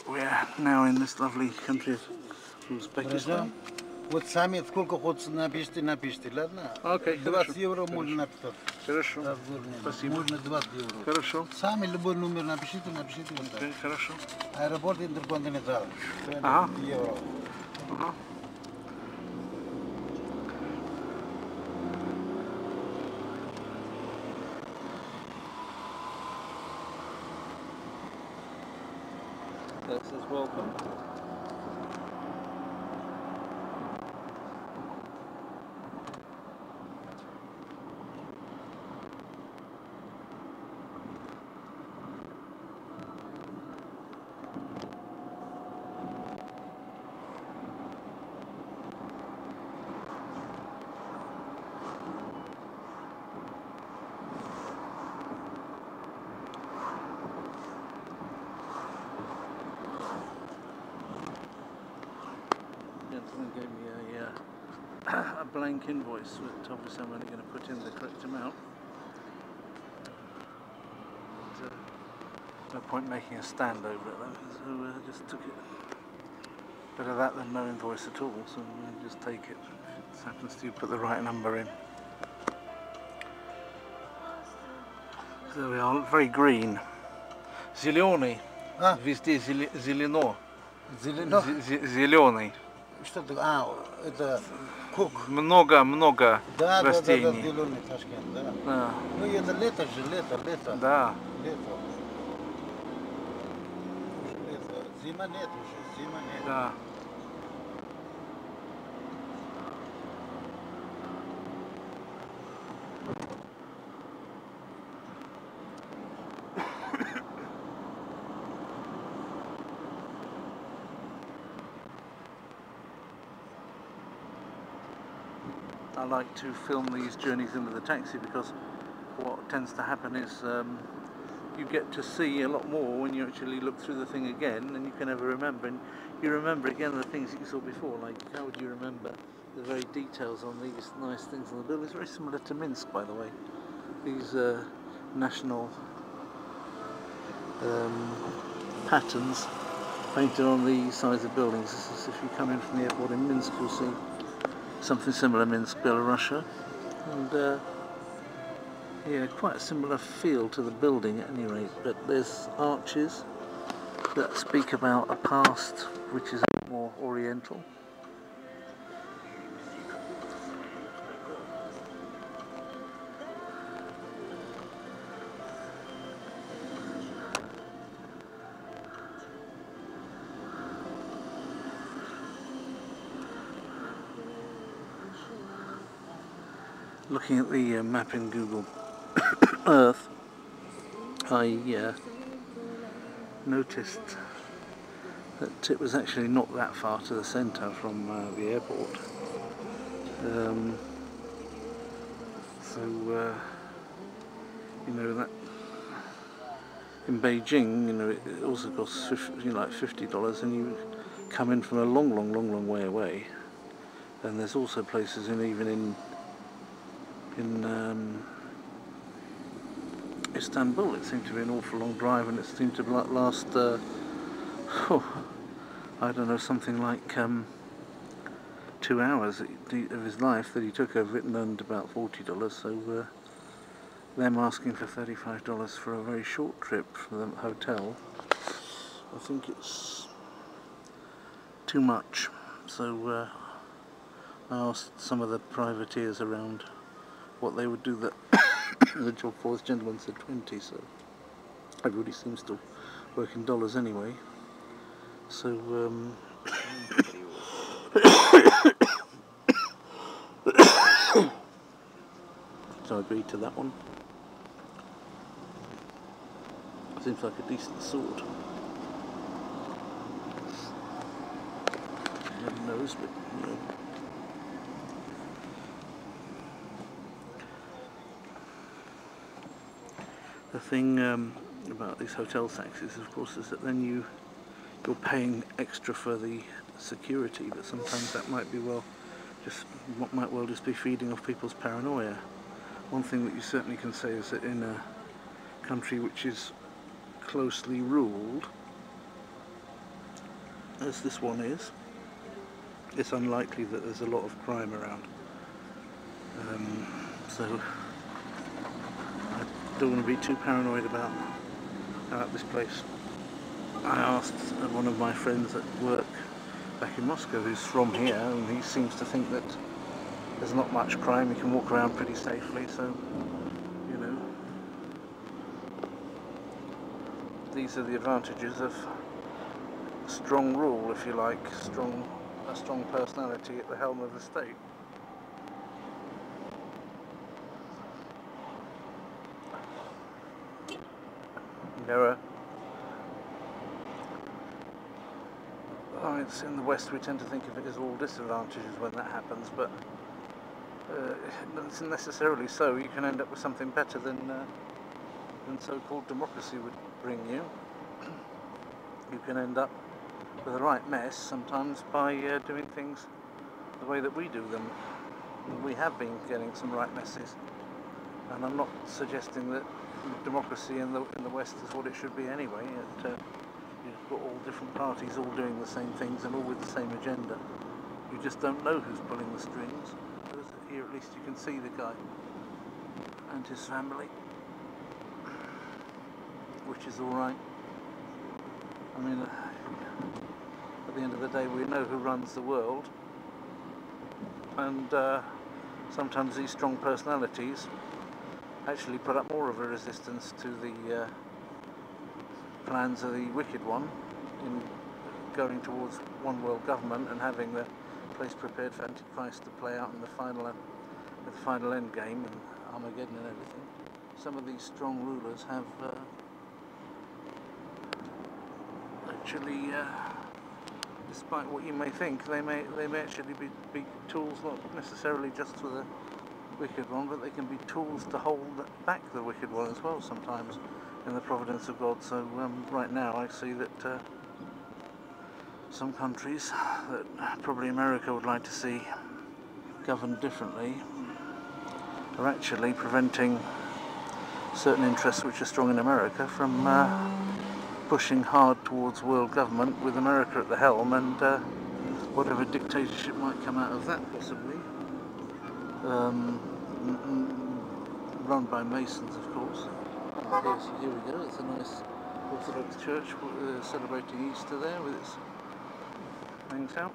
We're now in this lovely country of Uzbekistan. Вот сами сколько хочется напишите, ладно? Окей, 20 евро можно написать. Хорошо. Спасибо. Можно 20 евро. Хорошо. Сами любой номер напишите вот так. Окей, хорошо. Аэропорт интерконтинентал. Ага. 20 евро. Ага. That says welcome. Gentleman gave me a blank invoice, which obviously I'm only going to put in the correct amount. No point making a stand over it though, so I just took it. Better that than no invoice at all, so just take it. It happens to put the right number in. So there we are, very green. Зеленый. Везде зелено. Зеленый. Что это? Это кук. Много Да, растений. зеленый Ташкент, да. Да. Ну это лето же, лето. Да. Лето. Лето. Зима нет уже, зима нет. Да. I like to film these journeys in with a taxi because what tends to happen is you get to see a lot more when you actually look through the thing again, and you can never remember, and you remember again the things that you saw before. Like, how would you remember the very details on these nice things on the buildings? Very similar to Minsk, by the way. These national patterns painted on the sides of buildings. This is, if you come in from the airport in Minsk, you'll see something similar, Minsk, Belarus, and yeah, quite a similar feel to the building at any rate, but there's arches that speak about a past which is a bit more oriental. Looking at the map in Google Earth, I noticed that it was actually not that far to the centre from the airport. So you know that in Beijing, you know, it also costs like $50, and you come in from a long way away. And there's also places even in Istanbul, it seemed to be an awful long drive, and it seemed to last, I don't know, something like 2 hours of his life that he took over it and earned about $40. So them asking for $35 for a very short trip from the hotel, I think it's too much. So I asked some of the privateers around what they would do. That the fourth gentleman said 20, so everybody seems to work in dollars anyway. So so I agreed to that one. Seems like a decent sort. Never knows, but you know. The thing about these hotel taxis, of course, is that then you're paying extra for the security, but sometimes that might might well just be feeding off people's paranoia. One thing that you certainly can say is that in a country which is closely ruled, as this one is, it's unlikely that there's a lot of crime around. So I don't want to be too paranoid about this place. I asked one of my friends at work back in Moscow who's from here, and he seems to think that there's not much crime, you can walk around pretty safely, so, you know, these are the advantages of strong rule, if you like, a strong personality at the helm of the state. It's in the West we tend to think of it as all disadvantages when that happens, but it isn't necessarily so. You can end up with something better than so-called democracy would bring you. You can end up with a right mess sometimes by doing things the way that we do them. And we have been getting some right messes, and I'm not suggesting that democracy in the West is what it should be anyway. You've got all different parties all doing the same things and all with the same agenda. You just don't know who's pulling the strings. Here at least you can see the guy and his family, which is alright. I mean, at the end of the day we know who runs the world, and sometimes these strong personalities actually put up more of a resistance to the plans of the wicked one in going towards one world government and having the place prepared for Antichrist to play out in the final end game and Armageddon and everything. Some of these strong rulers have actually, despite what you may think, they may actually be tools, not necessarily just for the wicked one, but they can be tools to hold back the wicked one as well sometimes, in the providence of God. So right now I see that some countries that probably America would like to see governed differently are actually preventing certain interests which are strong in America from pushing hard towards world government with America at the helm, and whatever dictatorship might come out of that possibly, run by Masons of course. Here we go, it's a nice Orthodox church celebrating Easter there with its things out.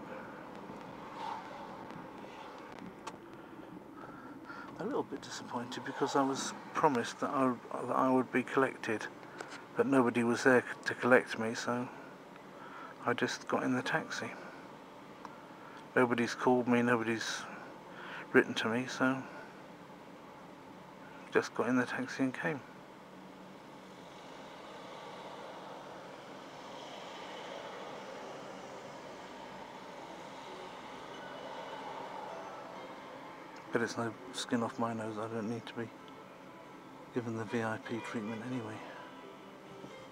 A little bit disappointed because I was promised that I would be collected, but nobody was there to collect me, so I just got in the taxi. Nobody's called me, nobody's written to me, so just got in the taxi and came. But it's no skin off my nose, I don't need to be given the VIP treatment anyway.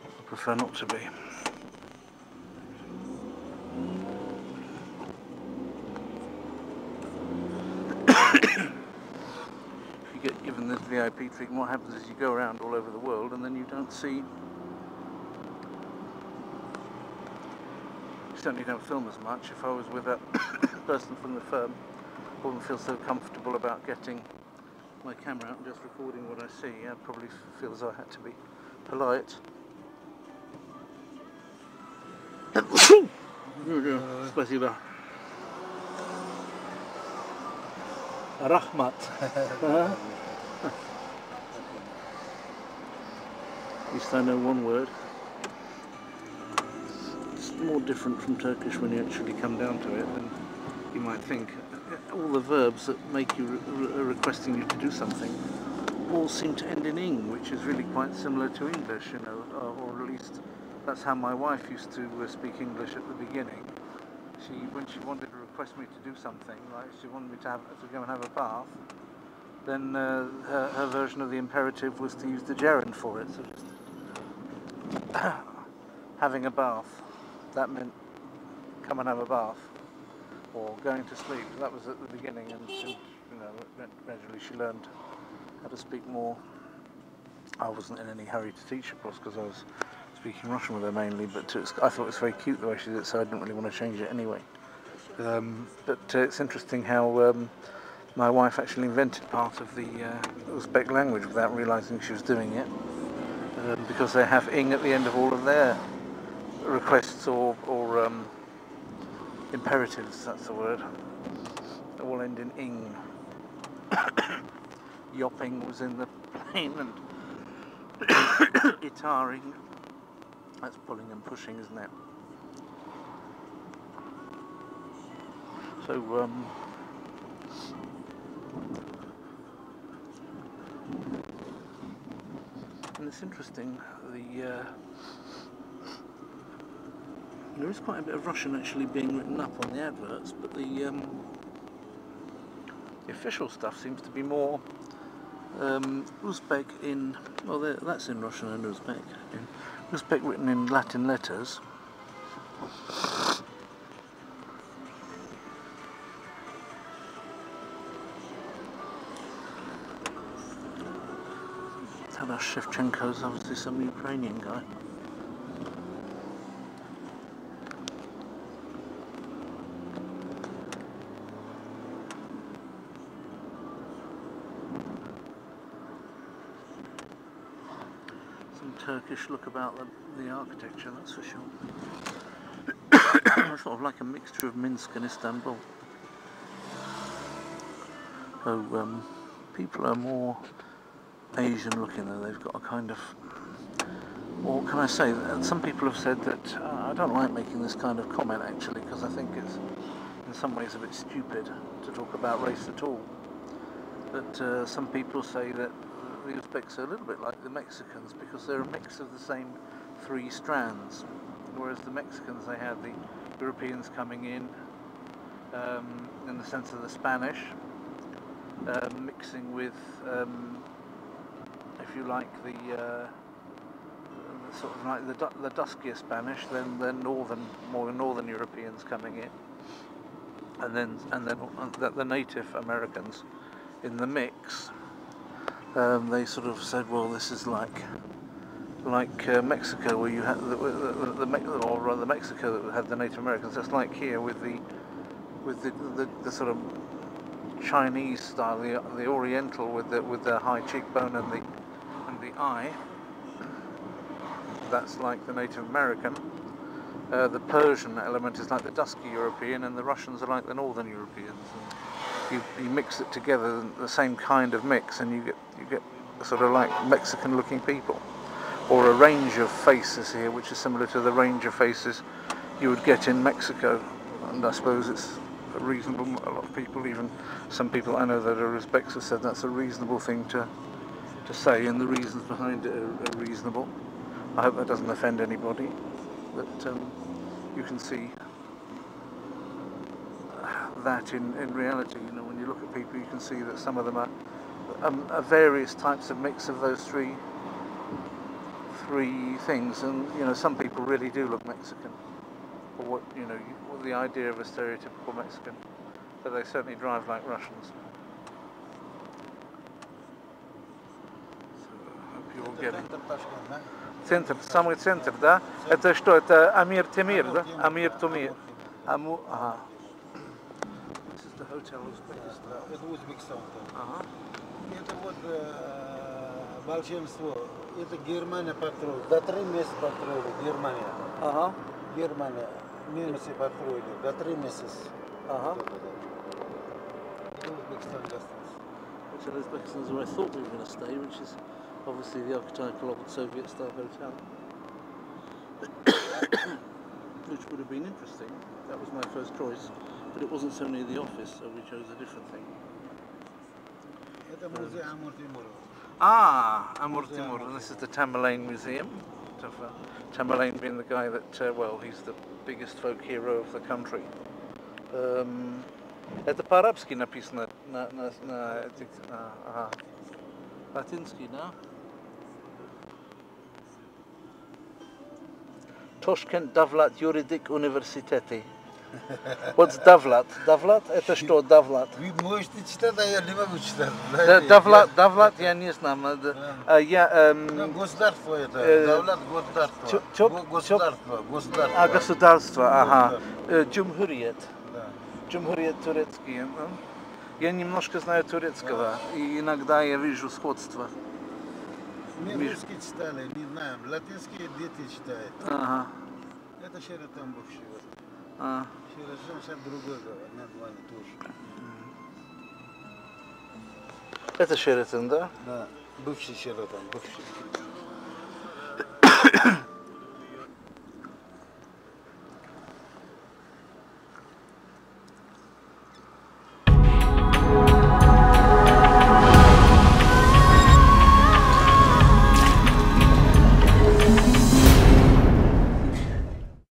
I prefer not to be. If you get given this VIP treatment, what happens is you go around all over the world and then you don't see... You certainly don't film as much. If I was with a person from the firm, I wouldn't feel so comfortable about getting my camera out and just recording what I see. I'd probably feel as though I had to be polite. Спасибо. Rahmat. At least I know one word. It's more different from Turkish when you actually come down to it than you might think. All the verbs that make you requesting you to do something all seem to end in ing, which is really quite similar to English, you know, or at least that's how my wife used to speak English at the beginning. When she wanted to request me to do something, like she wanted me to go and have a bath, then her version of the imperative was to use the gerund for it. So just having a bath, that meant come and have a bath, or going to sleep. That was at the beginning, and you know, gradually she learned how to speak more. I wasn't in any hurry to teach, of course, because I was speaking Russian with her mainly, but I thought it was very cute the way she did it, so I didn't really want to change it anyway. But it's interesting how my wife actually invented part of the Uzbek language without realising she was doing it, because they have ing at the end of all of their requests or imperatives, that's the word. They all end in ing. Yopping was in the plane, and itaring, that's pulling and pushing, isn't it? So and it's interesting, there is quite a bit of Russian actually being written up on the adverts, but the official stuff seems to be more Uzbek in, well, that's in Russian and Uzbek. Uzbek written in Latin letters. Taras Shevchenko's obviously some Ukrainian guy. Turkish look about the architecture, that's for sure. Sort of like a mixture of Minsk and Istanbul. So people are more Asian looking, though. They've got a kind of, or can I say, some people have said that I don't like making this kind of comment actually, because I think it's in some ways a bit stupid to talk about race at all. But some people say that the Uzbeks are a little bit like the Mexicans because they're a mix of the same three strands, whereas the Mexicans, they had the Europeans coming in the sense of the Spanish, mixing with, if you like, the sort of like the duskier Spanish, then more northern Europeans coming in, and then the native Americans in the mix. They sort of said, well, this is like Mexico, where you had the Mexico that had the Native Americans. That's like here with the sort of Chinese style, the Oriental with the high cheekbone and the eye. That's like the Native American. The Persian element is like the dusky European, and the Russians are like the Northern Europeans. And you mix it together, the same kind of mix, and you get sort of like Mexican-looking people, or a range of faces here, which is similar to the range of faces you would get in Mexico. And I suppose it's a reasonable. A lot of people, even some people I know that are Uzbeks, have said that's a reasonable thing to say, and the reasons behind it are reasonable. I hope that doesn't offend anybody, but you can see that in reality. You know, when you look at people, you can see that some of them are various types of mix of those three things, and you know, some people really do look Mexican, or what the idea of a stereotypical Mexican, but they certainly drive like Russians. So I hope you all get it. Центр, самый центр, да? Это что? Это Амир Темир, да? Амир Темир. Ага. This is the hotel Uzbekistan. Это Узбекистан. Ага. Это вот большинство. Это Германия построила. До 3 месяца построили Германия. Ага. Германия. Немцы построили. До 3 месяца. Ага. Это Узбекистан остался. Hotel Uzbekistan is where I thought we were going to stay, which is obviously the archetypal of a Soviet-style hotel, which would have been interesting. That was my first choice, but it wasn't so near the office, so we chose a different thing. Это музей Амур Тимур. Ah, Amur Timur, and this is the Tamerlane Museum. Tamerlane being the guy that, well, he's the biggest folk hero of the country. Это по-арабски написано на этих, ага. Латинский, да? Tashkent Davlat Yuridik Universiteti. What's Davlat? Davlat? Это что, Davlat? Вы можете читать, а я не могу читать. Davlat я не знаю. Я... Государство это. Давлат государство. Государство. А, государство, ага. Джумхуриет. Да. Джумхуриет турецкий. Я немножко знаю турецкого, и иногда я вижу сходство. Мы русский читали, не знаем. Латинские дети читают. Ага. Это Шератон бывший. Шератон сейчас другой название тоже. Это Шератон, да? Да, бывший Шератон, бывший.